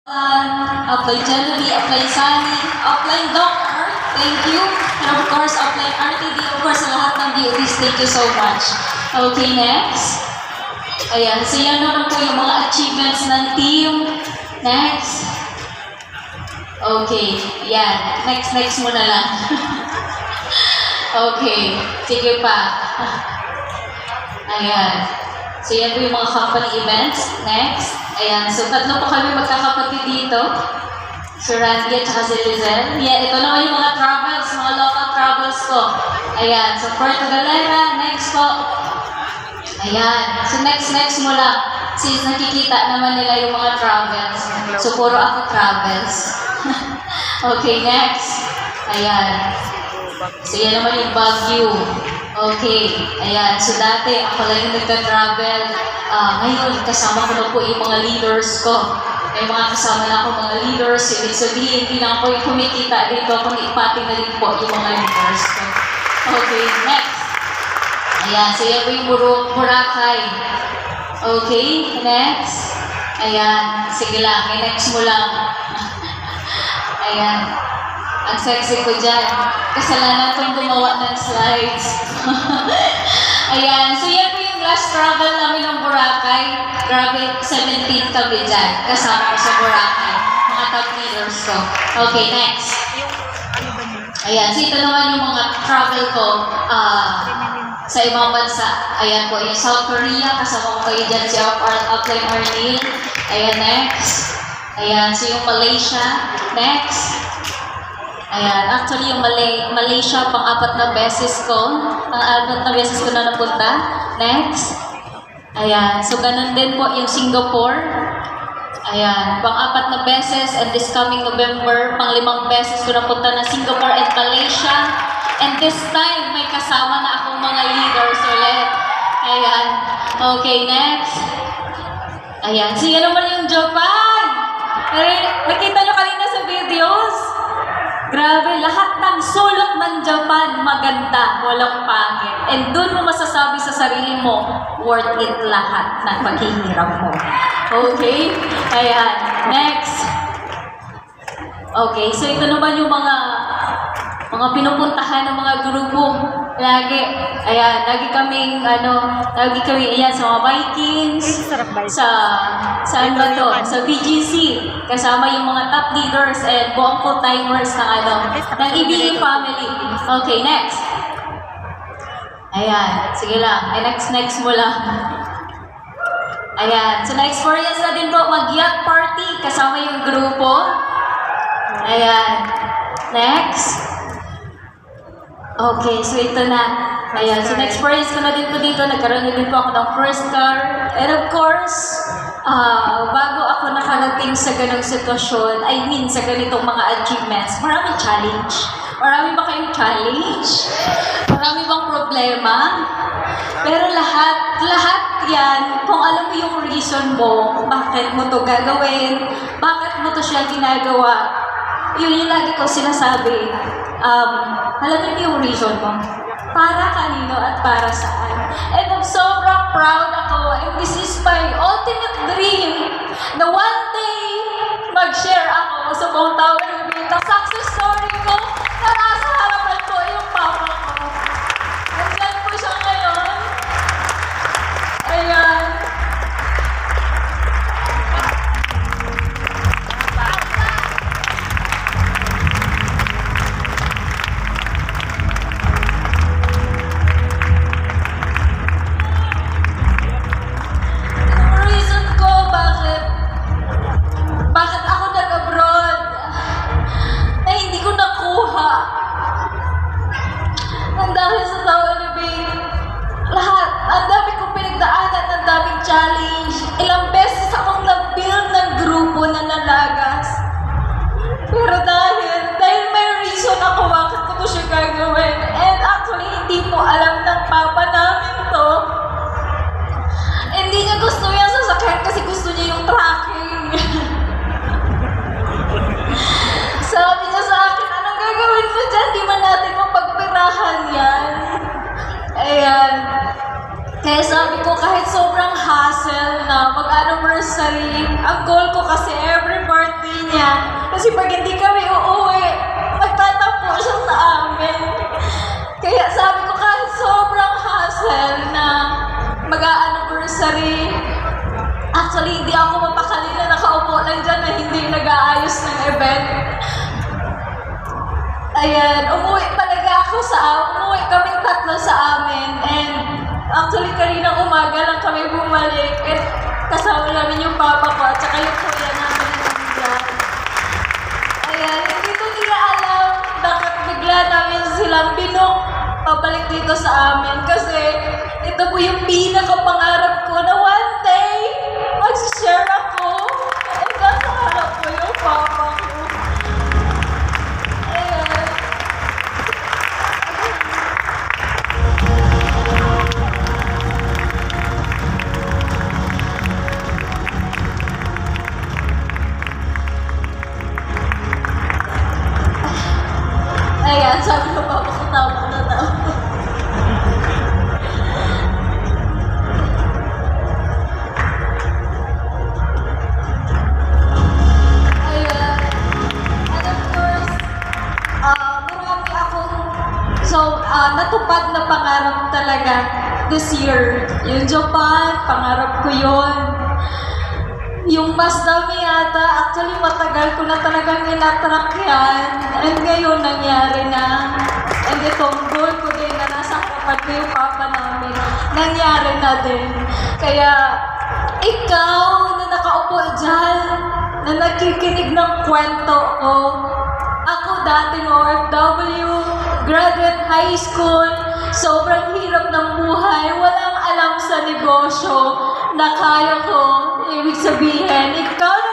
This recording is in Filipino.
Apply Jelly, Apply Sunny, Apply Doctor, thank you. And of course, Apply RTD, of course, sa lahat ng DOTs, thank you so much. Okay, next. Ayan, so yan naman po yung mga achievements ng team. Next. Okay, yan. Next muna lang. Okay, sige pa. Ayan. So yan po yung mga company events. Next. Ayan, so tatlo po kami magkakapatid dito. Si Randy at saka si Lizelle. Yeah, ito naman yung mga travels, mga local travels ko. Ayan, so Puerto Galera, next po. Ayan, so next mo lang. Since nakikita naman nila yung mga travels. So puro ako travels. Okay, next. Ayan. So yan naman yung Baguio. Okay, ayan. So dati ako lang yung nagka-travel. Ngayon, kasama ko na po yung mga leaders ko. May mga kasama na ako mga leaders. Ibig sabihin, hindi lang ako yung kumikita dito, kundi ipati na rin po yung mga leaders ko. Okay, next. Ayan, so yan po yung Boracay. Okay, next. Ayan, sige lang, next mo lang. Ayan. Ang sexy ko dyan. Kasalanan kong gumawa ng slides. Ayan. So, yan po yung last travel namin ng Boracay. Grabe, 17 kami dyan. Kasama ko sa Boracay. Mga top leaders ko. Okay, next. Ayan. So, ito naman yung mga travel ko sa ibang bansa. Ayan po, yung South Korea. Kasama ko kayo dyan si Apply Arnil. Ayan, next. Ayan. So, yung Malaysia. Next. Ayan, actually yung Malaysia, pang-apat na beses ko. Pang-apat na beses ko na napunta. Next. Ayan, so ganun din po yung Singapore. Ayan, pang-apat na beses. And this coming November, pang-5 beses ko napunta na Singapore and Malaysia. And this time, may kasama na akong mga leaders ulit. Ayan. Okay, next. Ayan, so yan naman yung Japan. Nakita nyo kanina sa videos? Grabe, lahat ng sulok ng Japan maganda, walang pangit. And doon mo masasabi sa sarili mo, worth it lahat ng paghihirap mo. Okay? Ayan. Next. Okay, so ito naman yung mga pinupuntahan ng mga grupo. Lagi. Ayan, lagi kami, ayan, sa mga Vikings, saan ba to? Sa BGC. Kasama yung mga top leaders and buong full-timers ng EBA family. Okay, next. Ayan, sige lang. Ay, next mo lang. Ayan, so na-experience na din po mag-yacht party kasama yung grupo. Ayan. Next. Okay, so ito na. Ayan, so na-experience ko na din po dito. Nagkaroon na din po ako ng first car. And of course, bago ako nakarating sa ganong sitwasyon, sa ganitong mga achievements, maraming challenge. Marami ba kayong challenge? Marami bang problema? Pero lahat yan, kung alam mo yung reason mo, bakit mo to gagawin, bakit mo to siya ginagawa, yun yung lagi ko sinasabi. Alam niyo yung reason mo? Para kanino at para saan? And I'm sobrang proud ako. And this is my ultimate dream na one day mag-share ako sa buong tao ng success story ko na nasa harapan ko yung papa ko. Nandiyan po siya ngayon. Ayan. Challenge. Ilang beses akong nag-build ng grupo na nalagas. Pero dahil may reason ako bakit ko siya gagawin. And actually, hindi po alam ng papa namin to. Hindi niya gusto yung sasakyan kasi gusto niya yung tracking. Sabi niya sa akin, anong gagawin mo dyan? Di man natin mapagpirahan yan. Ayan. Kaya sabi ko, kahit sobrang hassle na mag-anniversary, ang goal ko kasi every birthday Kasi pag hindi kami uuwi, magtatampo siya sa amin. Kaya sabi ko, kahit sobrang hassle na mag-a-anniversary, actually, hindi ako mapakali na nakaupo lang dyan na hindi nag-aayos ng event. Ayan, umuwi kaming tatlo sa amin. And actually, kaninang umaga lang kami bumalik. At kasama namin yung papa ko at saka yung kuya namin nandiyan. Ayan, hindi ko nila alam bakit bigla namin silang binok pabalik dito sa amin. Kasi ito po yung pinakapangarap ko na one day mag-share ako. At nasa harap ko yung papa ko. Ayan. Ayan, sabi ko papa ko, tama na tama. Natupad na pangarap talaga this year. Yung Japan, pangarap ko yun. Yung Masdami yata, actually matagal ko na talagang inatrack yan. And ngayon nangyari na. And itong goal ko din na nasa harapan ko yung papa namin, nangyari na din. Kaya ikaw na nakaupo dyan, na nakikinig ng kwento ko, ako dating OFW, graduate high school, sobrang hirap ng buhay, walang alam sa negosyo na kaya ko. Ibig sabihin, ikaw na